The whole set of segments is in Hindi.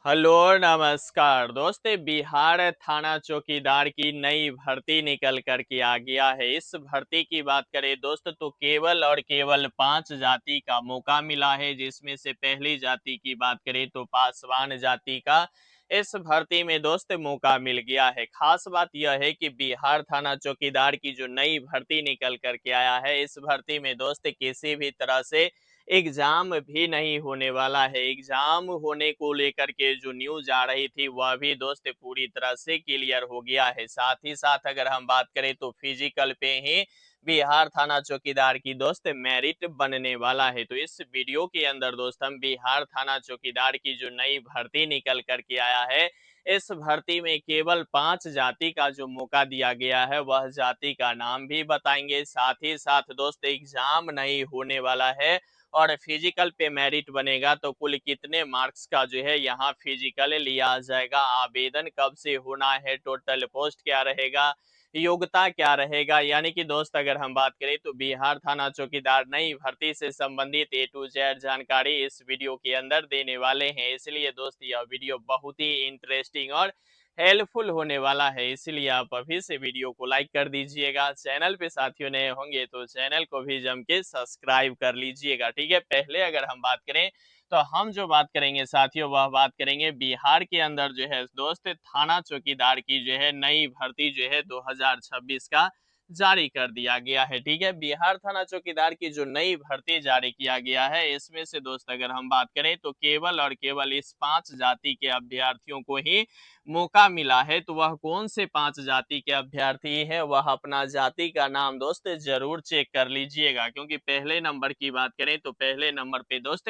हेलो नमस्कार दोस्त। बिहार थाना चौकीदार की नई भर्ती निकल कर के आ गया है। इस भर्ती की बात करें दोस्त तो केवल और केवल 5 जाति का मौका मिला है, जिसमें से पहली जाति की बात करें तो पासवान जाति का इस भर्ती में दोस्त मौका मिल गया है। खास बात यह है कि बिहार थाना चौकीदार की जो नई भर्ती निकल कर के आया है, इस भर्ती में दोस्त किसी भी तरह से एग्जाम भी नहीं होने वाला है। एग्जाम होने को लेकर के जो न्यूज आ रही थी वह भी दोस्त पूरी तरह से क्लियर हो गया है। साथ ही साथ अगर हम बात करें तो फिजिकल पे ही बिहार थाना चौकीदार की दोस्त मेरिट बनने वाला है। तो इस वीडियो के अंदर दोस्त हम बिहार थाना चौकीदार की जो नई भर्ती निकल कर के आया है, इस भर्ती में केवल 5 जाति का जो मौका दिया गया है वह जाति का नाम भी बताएंगे। साथ ही साथ दोस्त एग्जाम नहीं होने वाला है और फिजिकल पे मेरिट बनेगा तो कुल कितने मार्क्स का जो है यहाँ फिजिकल लिया जाएगा, आवेदन कब से होना है, टोटल पोस्ट क्या रहेगा, योग्यता क्या रहेगा। यानी कि दोस्त अगर हम बात करें तो बिहार थाना चौकीदार नई भर्ती से संबंधित ए टू जेड जानकारी इस वीडियो के अंदर देने वाले हैं। इसलिए दोस्त यह वीडियो बहुत ही इंटरेस्टिंग और हेल्पफुल होने वाला है, इसलिए आप अभी से वीडियो को लाइक कर दीजिएगा। चैनल पे साथियों नए होंगे तो चैनल को भी जम के सब्सक्राइब कर लीजिएगा। ठीक है, पहले अगर हम बात करें तो हम जो बात करेंगे साथियों वह बात करेंगे बिहार के अंदर जो है दोस्त थाना चौकीदार की जो है नई भर्ती जो है 2026 का जारी कर दिया गया है। ठीक है, बिहार थाना चौकीदार की जो नई भर्ती जारी किया गया है, इसमें से दोस्त अगर हम बात करें तो केवल और केवल इस 5 जाति के अभ्यर्थियों को ही मौका मिला है। तो वह कौन से 5 जाति के अभ्यर्थी है, वह अपना जाति का नाम दोस्त जरूर चेक कर लीजिएगा। क्योंकि पहले नंबर की बात करें तो पहले नंबर पे दोस्त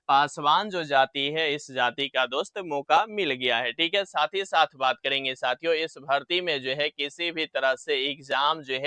पासवान जो जाति है, इस जाति का दोस्त मौका मिल गया है। ठीक है, साथ ही साथ बात करेंगे साथियों इस भर्ती में जो है किसी भी तरह से एग्जाम जो है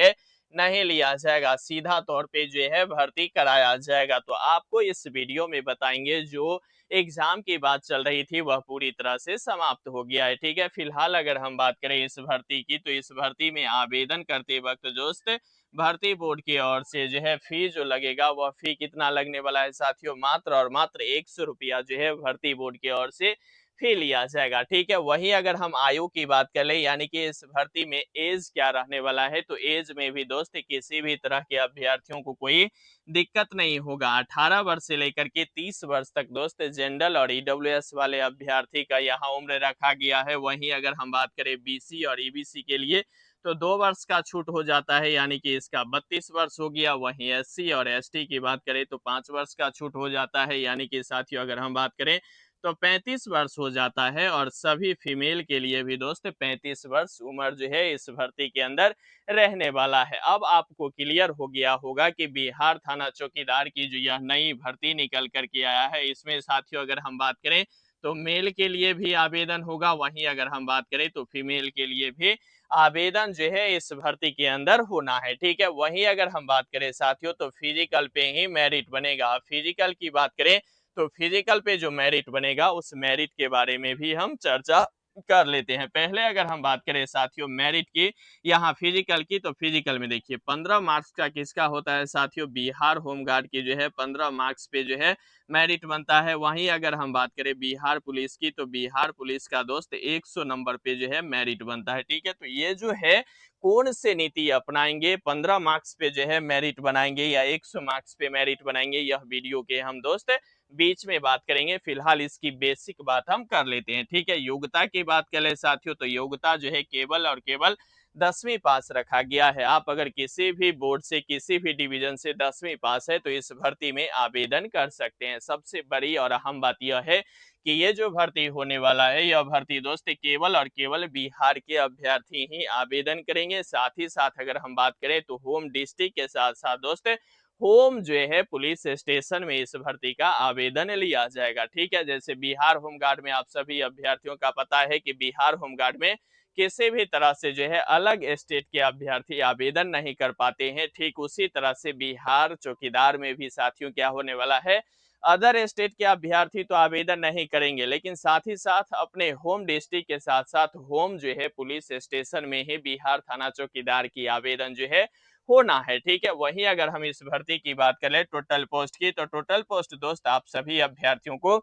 नहीं लिया जाएगा, सीधा तौर पे जो है भर्ती कराया जाएगा। तो आपको इस वीडियो में बताएंगे जो एग्जाम की बात चल रही थी वह पूरी तरह से समाप्त हो गया है। ठीक है, फिलहाल अगर हम बात करें इस भर्ती की तो इस भर्ती में आवेदन करते वक्त दोस्त भर्ती बोर्ड की ओर से जो है फी जो लगेगा वह फी कितना लगने वाला है साथियों, मात्र और मात्र 100 रुपया जो है भर्ती बोर्ड की ओर से फी लिया जाएगा। ठीक है, वहीं अगर हम आयु की बात करें यानी कि इस भर्ती में एज क्या रहने वाला है, तो एज में भी दोस्त किसी भी तरह के अभ्यर्थियों को कोई दिक्कत नहीं होगा। 18 वर्ष से लेकर के 30 वर्ष तक दोस्त जनरल और ईडब्ल्यूएस वाले अभ्यर्थी का यहाँ उम्र रखा गया है। वहीं अगर हम बात करें बीसी और ईबीसी के लिए तो 2 वर्ष का छूट हो जाता है, यानी कि इसका 32 वर्ष हो गया। वहीं एससी और एसटी की बात करें तो 5 वर्ष का छूट हो जाता है, यानी कि साथियों अगर हम बात करें तो 35 वर्ष हो जाता है। और सभी फीमेल के लिए भी दोस्त 35 वर्ष उम्र जो है इस भर्ती के अंदर रहने वाला है। अब आपको क्लियर हो गया होगा कि बिहार थाना चौकीदार की जो यह नई भर्ती निकल करके आया है, इसमें साथियों अगर हम बात करें तो मेल के लिए भी आवेदन होगा, वहीं अगर हम बात करें तो फीमेल के लिए भी आवेदन जो है इस भर्ती के अंदर होना है। ठीक है, वहीं अगर हम बात करें साथियों तो फिजिकल पे ही मेरिट बनेगा। फिजिकल की बात करें तो फिजिकल पे जो मेरिट बनेगा उस मेरिट के बारे में भी हम चर्चा कर लेते हैं। पहले अगर हम बात करें साथियों मेरिट की, यहाँ फिजिकल की, तो फिजिकल में देखिए 15 मार्क्स का किसका होता है साथियों, बिहार होमगार्ड की जो है 15 मार्क्स पे जो है मेरिट बनता है। वहीं अगर हम बात करें बिहार पुलिस की तो बिहार पुलिस का दोस्त 100 नंबर पे जो है मेरिट बनता है। ठीक है, तो ये जो है कौन से नीति अपनाएंगे, 15 मार्क्स पे जो है मेरिट बनाएंगे या 100 मार्क्स पे मेरिट बनाएंगे, यह वीडियो के हम दोस्त बीच में बात करेंगे। फिलहाल इसकी बेसिक बात हम कर लेते हैं। ठीक है, योग्यता की बात करें साथियों तो योग्यता जो है केवल और केवल 10वीं पास रखा गया है। आप अगर किसी भी बोर्ड से किसी भी डिवीजन से 10वीं पास है तो इस भर्ती में आवेदन कर सकते हैं। सबसे बड़ी और अहम बात यह है कि ये जो भर्ती होने वाला है यह भर्ती दोस्त केवल और केवल बिहार के अभ्यर्थी ही आवेदन करेंगे। साथ ही साथ अगर हम बात करें तो होम डिस्ट्रिक्ट के साथ साथ दोस्त होम जो है पुलिस स्टेशन में इस भर्ती का आवेदन लिया जाएगा। ठीक है, जैसे बिहार होमगार्ड में आप सभी अभ्यर्थियों का पता है कि बिहार होमगार्ड में किसी भी तरह से जो है अलग स्टेट के अभ्यर्थी आवेदन नहीं कर पाते हैं, ठीक उसी तरह से बिहार चौकीदार में भी साथियों क्या होने वाला है, अदर स्टेट के अभ्यर्थी तो आवेदन नहीं करेंगे लेकिन साथ ही साथ अपने होम डिस्ट्रिक्ट के साथ साथ होम जो है पुलिस स्टेशन में ही बिहार थाना चौकीदार की आवेदन जो है होना है। ठीक है, वहीं अगर हम इस भर्ती की बात करें टोटल पोस्ट की तो टोटल पोस्ट दोस्त आप सभी अभ्यर्थियों को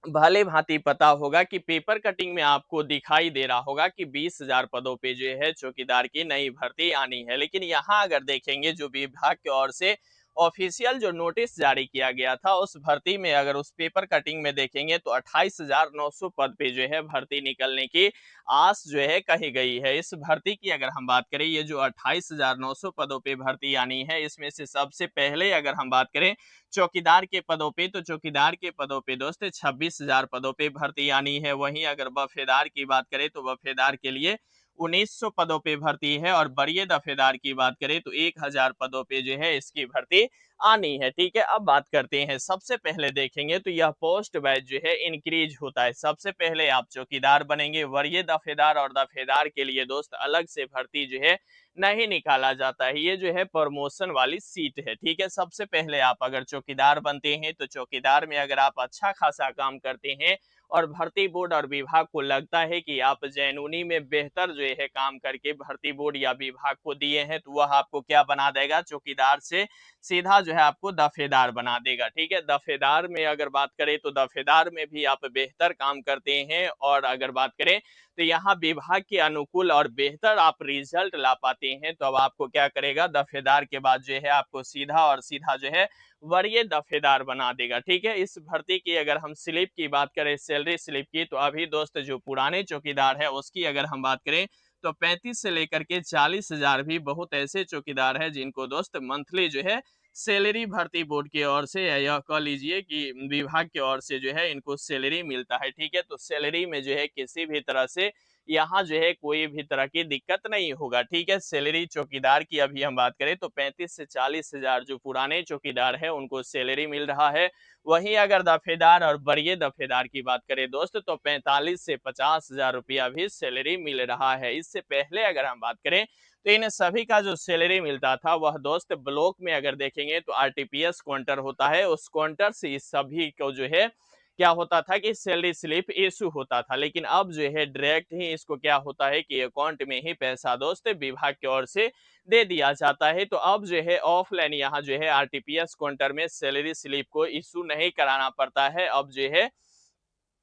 भली-भांति पता होगा कि पेपर कटिंग में आपको दिखाई दे रहा होगा कि 20,000 पदों पे जो है चौकीदार की नई भर्ती आनी है। लेकिन यहाँ अगर देखेंगे जो विभाग की ओर से ऑफिशियल जो नोटिस जारी किया गया था, उस भर्ती में अगर उस पेपर कटिंग में देखेंगे तो 28,900 पद पे जो है भर्ती निकलने की आस जो है कही गई है। इस भर्ती की अगर हम बात करें, ये जो 28,900 पदों पे भर्ती आनी है, इसमें से सबसे पहले अगर हम बात करें चौकीदार के पदों पे, तो चौकीदार के पदों पे दोस्त 26,000 पदों पे भर्ती आनी है। वहीं अगर बफेदार की बात करें तो बफेदार के लिए 1900 पदों पे भर्ती है, और बड़े दफेदार की बात करें तो 1000 पदों पे जो है इसकी भर्ती आनी है। ठीक है, अब बात करते हैं, सबसे पहले देखेंगे तो यह पोस्ट वाइज जो है इंक्रीज होता है। सबसे पहले आप चौकीदार बनेंगे, वरीय दफेदार और दफेदार के लिए दोस्त अलग से भर्ती जो है नहीं निकाला जाता है। ये जो है प्रमोशन वाली सीट है। ठीक है, सबसे पहले आप अगर चौकीदार बनते हैं तो चौकीदार में अगर आप अच्छा खासा काम करते हैं और भर्ती बोर्ड और विभाग को लगता है कि आप जैनूनी में बेहतर जो है काम करके भर्ती बोर्ड या विभाग को दिए हैं, तो वह आपको क्या बना देगा, चौकीदार से सीधा जो है आपको दफेदार बना देगा। ठीक है, दफेदार में अगर बात करें तो दफेदार में भी आप बेहतर काम करते हैं, और अगर बात करें तो यहाँ विभाग के अनुकूल और बेहतर आप रिजल्ट ला पाते हैं, तो अब आपको क्या करेगा, दफेदार के बाद जो है आपको सीधा और सीधा जो है वरीय दफेदार बना देगा। ठीक है, इस भर्ती की अगर हम स्लिप की बात करें, सैलरी स्लिप की, तो अभी दोस्त जो पुराने चौकीदार है उसकी अगर हम बात करें तो 35 से लेकर के 40,000 भी बहुत ऐसे चौकीदार हैं जिनको दोस्त मंथली जो है सैलरी भर्ती बोर्ड की ओर से, या यह कह लीजिए कि विभाग की ओर से जो है इनको सैलरी मिलता है। ठीक है, तो सैलरी में जो है किसी भी तरह से यहाँ जो है कोई भी तरह की दिक्कत नहीं होगा। ठीक है, सैलरी चौकीदार की अभी हम बात करें तो 35 से 40,000 जो पुराने चौकीदार है उनको सैलरी मिल रहा है। वहीं अगर दफेदार और बड़े दफेदार की बात करें दोस्त तो 45 से 50,000 रुपया भी सैलरी मिल रहा है। इससे पहले अगर हम बात करें तो इन सभी का जो सैलरी मिलता था वह दोस्त ब्लॉक में अगर देखेंगे तो आरटीपीएस काउंटर होता है, उस काउंटर से इस सभी को जो है क्या होता था कि सैलरी स्लिप इशू होता था। लेकिन अब जो है डायरेक्ट ही इसको क्या होता है कि अकाउंट में ही पैसा दोस्त विभाग की ओर से दे दिया जाता है। तो अब जो है ऑफलाइन यहाँ जो है आरटीपीएस काउंटर में सैलरी स्लिप को इशू नहीं कराना पड़ता है। अब जो है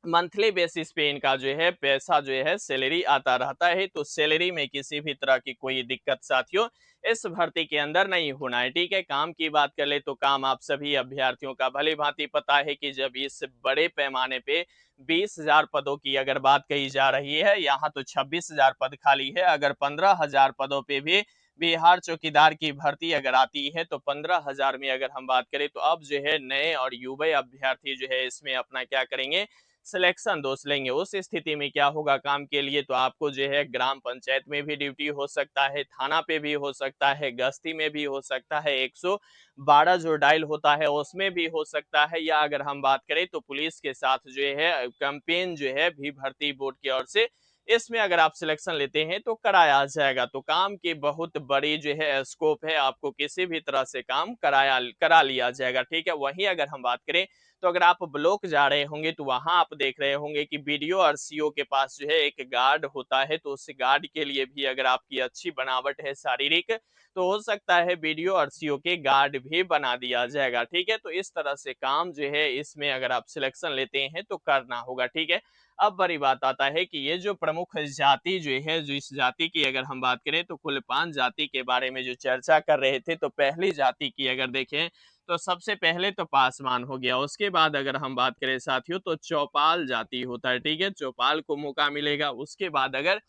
मंथली बेसिस पे इनका जो है पैसा जो है सैलरी आता रहता है। तो सैलरी में किसी भी तरह की कोई दिक्कत साथियों इस भर्ती के अंदर नहीं होना है। ठीक है, काम की बात कर ले तो काम आप सभी अभ्यर्थियों का भली भांति पता है कि जब इस बड़े पैमाने पे 20,000 पदों की अगर बात कही जा रही है, यहाँ तो 26,000 पद खाली है। अगर 15,000 पदों पे भी बिहार चौकीदार की भर्ती अगर आती है तो 15,000 में अगर हम बात करें तो अब जो है नए और युवा अभ्यर्थी जो है इसमें अपना क्या करेंगे, सिलेक्शन दोस्त लेंगे। उस स्थिति में क्या होगा, काम के लिए तो आपको जो है ग्राम पंचायत में भी ड्यूटी हो सकता है, थाना पे भी हो सकता है, गश्ती में भी हो सकता है, 112 जो डायल होता है उसमें भी हो सकता है, या अगर हम बात करें तो पुलिस के साथ जो है कैंपेन जो है भी भर्ती बोर्ड की ओर से इसमें अगर आप सिलेक्शन लेते हैं तो कराया जाएगा। तो काम की बहुत बड़ी जो है स्कोप है, आपको किसी भी तरह से काम करा लिया जाएगा। ठीक है, वहीं अगर हम बात करें तो अगर आप ब्लॉक जा रहे होंगे तो वहां आप देख रहे होंगे कि बीडीओ और सीओ के पास जो है एक गार्ड होता है, तो उस गार्ड के लिए भी अगर आपकी अच्छी बनावट है शारीरिक, तो हो सकता है बीडीओ और सीओ के गार्ड भी बना दिया जाएगा। ठीक है, तो इस तरह से काम जो है इसमें अगर आप सिलेक्शन लेते हैं तो करना होगा। ठीक है, अब बड़ी बात आता है कि ये जो प्रमुख जाति जो है, जो इस जाति की अगर हम बात करें तो कुल 5 जाति के बारे में जो चर्चा कर रहे थे, तो पहली जाति की अगर देखें तो सबसे पहले तो पासवान हो गया। उसके बाद अगर हम बात करें साथियों तो चौपाल जाति होता है। ठीक है, चौपाल को मौका मिलेगा। उसके बाद अगर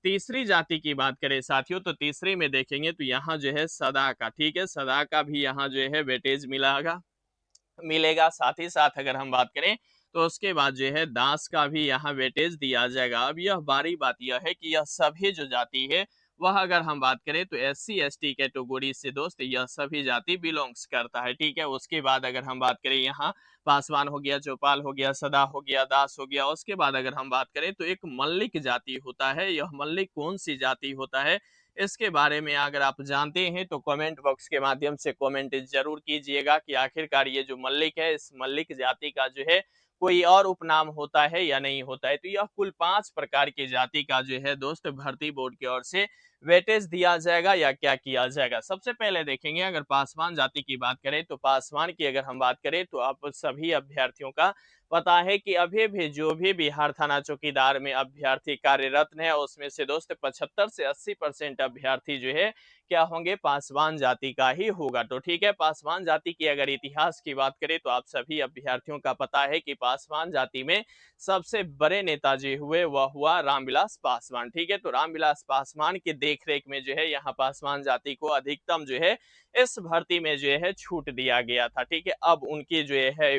तीसरी जाति की बात करें साथियों तो तीसरी में देखेंगे तो यहाँ जो है सदा का, ठीक है, सदा का भी यहाँ जो है वेटेज मिलेगा मिलेगा। साथ ही साथ अगर हम बात करें तो उसके बाद जो है दास का भी यहाँ वेटेज दिया जाएगा। अब यह बारी बात यह है कि यह सभी जो जाति है वह अगर हम बात करें तो एससी एसटी कैटेगरी से दोस्त यह सभी जाति बिलोंग्स करता है। ठीक है, उसके बाद अगर हम बात करें यहाँ पासवान हो गया, चौपाल हो गया, सदा हो गया, दास हो गया। उसके बाद अगर हम बात करें तो एक मल्लिक जाति होता है। यह मल्लिक कौन सी जाति होता है, इसके बारे में अगर आप जानते हैं तो कमेंट बॉक्स के माध्यम से कमेंट जरूर कीजिएगा कि आखिरकार ये जो मल्लिक है, इस मल्लिक जाति का जो है कोई और उपनाम होता है या नहीं होता है। तो यह कुल 5 प्रकार की जाति का जो है दोस्त भर्ती बोर्ड की ओर से वेटेज दिया जाएगा या क्या किया जाएगा। सबसे पहले देखेंगे, अगर पासवान जाति की बात करें तो पासवान की अगर हम बात करें तो आप सभी अभ्यर्थियों का पता है कि अभी भी जो भी बिहार थाना चौकीदार में अभ्यर्थी कार्यरत है उसमें से दोस्त 75 से 80% अभ्यर्थी जो है क्या होंगे, पासवान जाति का ही होगा। तो ठीक है, पासवान जाति की अगर इतिहास की बात करें तो आप सभी अभ्यर्थियों का पता है कि पासवान जाति में सबसे बड़े नेता जो हुए वह हुआ रामविलास पासवान। ठीक है, तो रामविलास पासवान के देखरेख में जो है यहाँ पासवान जाति को अधिकतम जो है इस भर्ती में जो है छूट दिया गया था। ठीक है, अब उनकी जो है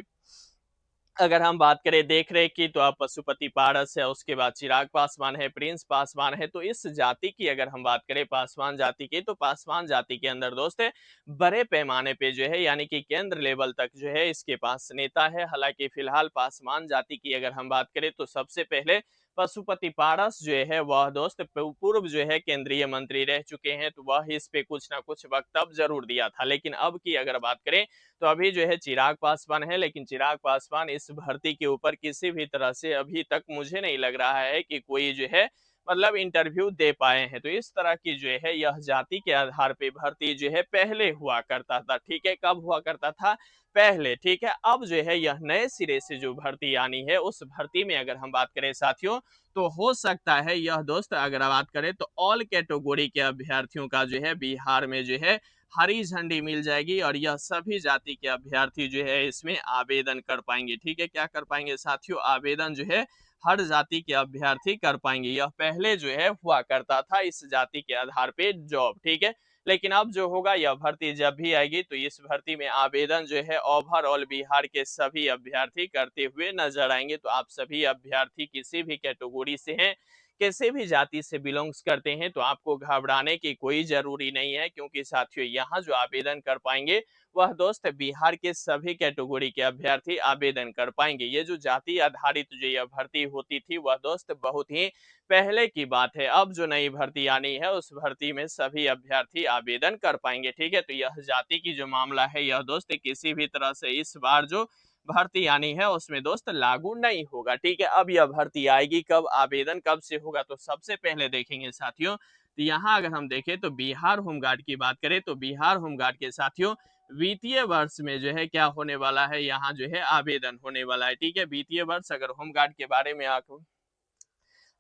अगर हम बात करें देख रेख की तो आप पशुपति पारस है, उसके बाद चिराग पासवान है, प्रिंस पासवान है। तो इस जाति की अगर हम बात करें पासवान जाति की, तो पासवान जाति के अंदर दोस्त है बड़े पैमाने पे जो है यानी कि केंद्र लेवल तक जो है इसके पास नेता है। हालांकि फिलहाल पासवान जाति की अगर हम बात करें तो सबसे पहले पशुपति पारस जो है वह दोस्त पूर्व जो है केंद्रीय मंत्री रह चुके हैं, तो वह इस पे कुछ ना कुछ वक्तव्य जरूर दिया था। लेकिन अब की अगर बात करें तो अभी जो है चिराग पासवान है, लेकिन चिराग पासवान इस भर्ती के ऊपर किसी भी तरह से अभी तक मुझे नहीं लग रहा है कि कोई जो है मतलब इंटरव्यू दे पाए हैं। तो इस तरह की जो है यह जाति के आधार पे भर्ती जो है पहले हुआ करता था। ठीक है, कब हुआ करता था, पहले। ठीक है, अब जो है यह नए सिरे से जो भर्ती आनी है उस भर्ती में अगर हम बात करें साथियों तो हो सकता है यह दोस्त अगर बात करें तो ऑल कैटेगरी के अभ्यर्थियों का जो है बिहार में जो है हरी झंडी मिल जाएगी और यह सभी जाति के अभ्यर्थी जो है इसमें आवेदन कर पाएंगे। ठीक है, क्या कर पाएंगे साथियों, आवेदन जो है हर जाति के अभ्यर्थी कर पाएंगे। यह पहले जो है हुआ करता था इस जाति के आधार पे जॉब। ठीक है, लेकिन अब जो होगा यह भर्ती जब भी आएगी तो इस भर्ती में आवेदन जो है ओवरऑल बिहार के सभी अभ्यर्थी करते हुए नजर आएंगे। तो आप सभी अभ्यर्थी किसी भी कैटेगरी से हैं, किसी भी जाति से बिलोंग्स करते हैं, तो आपको घबराने की कोई जरूरी नहीं है, क्योंकि साथियों यहाँ जो आवेदन कर पाएंगे वह दोस्त बिहार के सभी कैटेगरी के अभ्यर्थी आवेदन कर पाएंगे। ये जो जाति आधारित जो यह भर्ती होती थी वह दोस्त बहुत ही पहले की बात है। अब जो नई भर्ती आनी है उस भर्ती में सभी अभ्यर्थी आवेदन कर पाएंगे। ठीक है, तो यह जाति की जो मामला है यह दोस्त किसी भी तरह से इस बार जो भर्ती आनी है उसमें दोस्त लागू नहीं होगा। ठीक है, अब यह भर्ती आएगी कब, आवेदन कब से होगा, तो सबसे पहले देखेंगे साथियों तो यहाँ अगर हम देखें तो बिहार होमगार्ड की बात करें तो बिहार होमगार्ड के साथियों वित्तीय वर्ष में जो है क्या होने वाला है, यहाँ जो है आवेदन होने वाला है। ठीक है, वित्तीय वर्ष अगर होमगार्ड के बारे में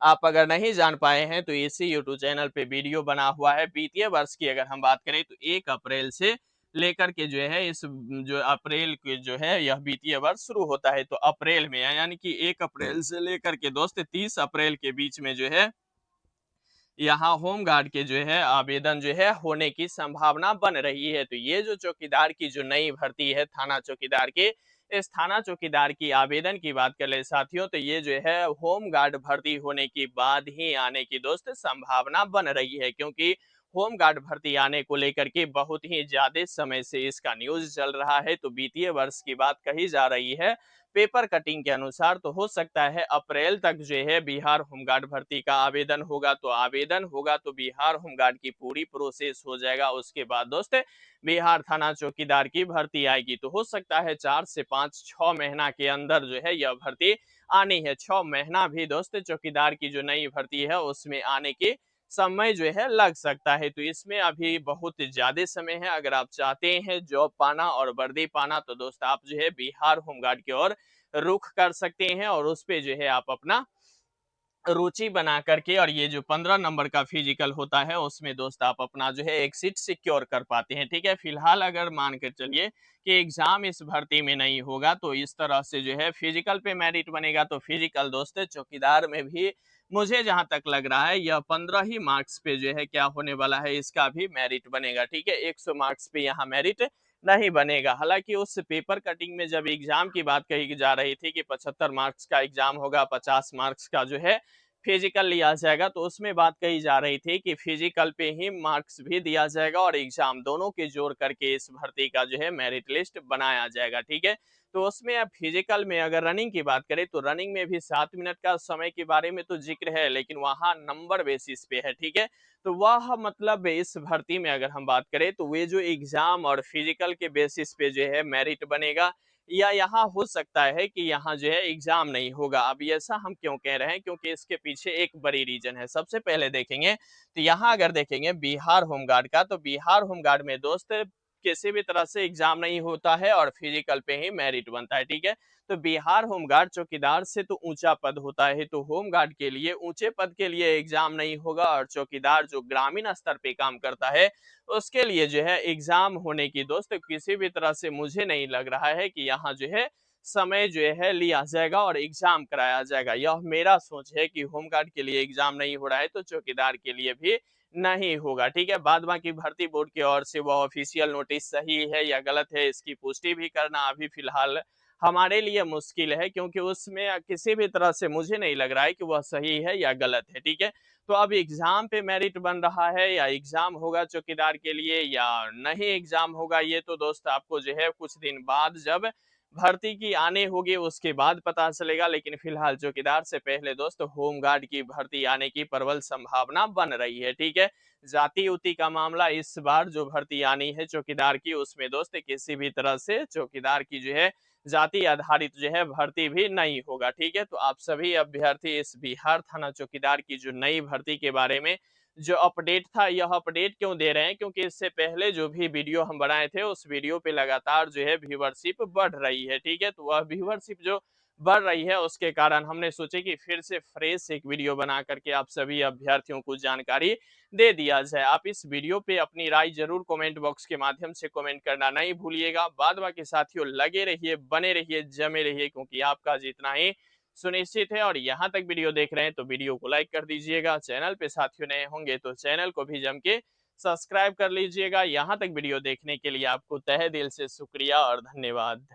आप अगर नहीं जान पाए हैं तो इसी यूट्यूब चैनल पे वीडियो बना हुआ है। वित्तीय वर्ष की अगर हम बात करें तो 1 अप्रैल से लेकर के जो है इस जो अप्रैल के जो है यह वित्तीय वर्ष शुरू होता है, तो अप्रैल में है यानी कि 1 अप्रैल से लेकर के दोस्त 30 अप्रैल के बीच में जो है यहाँ होम गार्ड के जो है आवेदन जो है होने की संभावना बन रही है। तो ये जो चौकीदार की जो नई भर्ती है थाना चौकीदार की, इस थाना चौकीदार की आवेदन की बात कर ले साथियों तो ये जो है होम गार्ड भर्ती होने के बाद ही आने की दोस्त संभावना बन रही है, क्योंकि होम गार्ड भर्ती आने को लेकर के बहुत ही ज्यादा समय से इसका न्यूज चल रहा है। तो वित्तीय वर्ष की बात कही जा रही है पेपर कटिंग के अनुसार, तो हो सकता है अप्रैल तक जो है बिहार होमगार्ड भर्ती का आवेदन होगा। तो आवेदन होगा तो बिहार होमगार्ड की पूरी प्रोसेस हो जाएगा, उसके बाद दोस्त बिहार थाना चौकीदार की भर्ती आएगी। तो हो सकता है 4 से 5 6 महीना के अंदर जो है यह भर्ती आनी है। 6 महीना भी दोस्त चौकीदार की जो नई भर्ती है उसमें आने की समय जो है लग सकता है। तो इसमें अभी बहुत ज्यादा समय है। अगर आप चाहते हैं जॉब पाना और वर्दी पाना तो दोस्त आप जो है बिहार होमगार्ड की ओर रुख कर सकते हैं और उस पे जो है आप अपना रुचि बना करके और ये जो 15 नंबर का फिजिकल होता है उसमें दोस्त आप अपना जो है एक सीट सिक्योर कर पाते हैं। ठीक है, फिलहाल अगर मान कर चलिए कि एग्जाम इस भर्ती में नहीं होगा तो इस तरह से जो है फिजिकल पे मेरिट बनेगा। तो फिजिकल दोस्त चौकीदार में भी मुझे जहां तक लग रहा है यह 15 ही मार्क्स पे जो है क्या होने वाला है, इसका भी मेरिट बनेगा। ठीक है, 100 मार्क्स पे यहाँ मेरिट नहीं बनेगा। हालांकि उस पेपर कटिंग में जब एग्जाम की बात कही जा रही थी कि 75 मार्क्स का एग्जाम होगा, 50 मार्क्स का जो है फिजिकल लिया जाएगा, तो उसमें बात कही जा रही थी कि फिजिकल पे ही मार्क्स भी दिया जाएगा और एग्जाम दोनों के जोड़ करके इस भर्ती का जो है मेरिट लिस्ट बनाया जाएगा। ठीक है, तो उसमें अब फिजिकल में अगर रनिंग की बात करें तो रनिंग में भी 7 मिनट का समय के बारे में तो जिक्र है, लेकिन वहाँ नंबर बेसिस पे है। ठीक है, तो वह मतलब इस भर्ती में अगर हम बात करें तो वे जो एग्जाम और फिजिकल के बेसिस पे जो है मेरिट बनेगा, या यहाँ हो सकता है कि यहाँ जो है एग्जाम नहीं होगा। अब ये ऐसा हम क्यों कह रहे हैं, क्योंकि इसके पीछे एक बड़ी रीजन है। सबसे पहले देखेंगे तो यहाँ अगर देखेंगे बिहार होमगार्ड का, तो बिहार होमगार्ड में दोस्त किसी भी तरह से एग्जाम नहीं होता है और फिजिकल पे ही मेरिट बनता है, ठीक है। तो बिहार होमगार्ड चौकीदार से तो ऊंचा पद होता है, तो होमगार्ड के लिए ऊंचे पद के लिए एग्जाम नहीं होगा, और चौकीदार जो ग्रामीण स्तर पे काम करता है उसके लिए जो है एग्जाम होने की दोस्त किसी भी तरह से मुझे नहीं लग रहा है कि यहाँ जो है समय जो है लिया जाएगा और एग्जाम कराया जाएगा। यह मेरा सोच है कि होमगार्ड के लिए एग्जाम नहीं हो रहा है तो चौकीदार के लिए भी नहीं होगा, ठीक है। बाद बाकी भर्ती बोर्ड की ओर से वह ऑफिशियल नोटिस सही है या गलत है, इसकी पुष्टि भी करना अभी फिलहाल हमारे लिए मुश्किल है, क्योंकि उसमें किसी भी तरह से मुझे नहीं लग रहा है कि वह सही है या गलत है, ठीक है। तो अब एग्जाम पे मेरिट बन रहा है या एग्जाम होगा चौकीदार के लिए या नहीं एग्जाम होगा, ये तो दोस्त आपको जो है कुछ दिन बाद जब भर्ती की आने होगी उसके बाद पता चलेगा। लेकिन फिलहाल चौकीदार से पहले दोस्त होमगार्ड की भर्ती आने की प्रबल संभावना बन रही है, ठीक है। जाति उति का मामला इस बार जो भर्ती आनी है चौकीदार की, उसमें दोस्त किसी भी तरह से चौकीदार की जो है जाति आधारित जो है भर्ती भी नहीं होगा, ठीक है। तो आप सभी अभ्यर्थी इस बिहार थाना चौकीदार की जो नई भर्ती के बारे में जो अपडेट था, यह अपडेट क्यों दे रहे हैं, क्योंकि इससे पहले जो भी वीडियो हम बनाए थे उस वीडियो पे लगातार जो है व्यूअरशिप बढ़ रही है, ठीक है। तो वह व्यूअरशिप जो बढ़ रही है उसके कारण हमने सोचे कि फिर से फ्रेश एक वीडियो बना करके आप सभी अभ्यर्थियों को जानकारी दे दिया जाए। आप इस वीडियो पे अपनी राय जरूर कमेंट बॉक्स के माध्यम से कमेंट करना नहीं भूलिएगा। बाद बाकी साथियों लगे रहिए, बने रहिए, जमे रहिए, क्योंकि आपका जितना ही सुनिश्चित है। और यहाँ तक वीडियो देख रहे हैं तो वीडियो को लाइक कर दीजिएगा, चैनल पे साथियों नए होंगे तो चैनल को भी जम के सब्सक्राइब कर लीजिएगा। यहाँ तक वीडियो देखने के लिए आपको तहे दिल से शुक्रिया और धन्यवाद।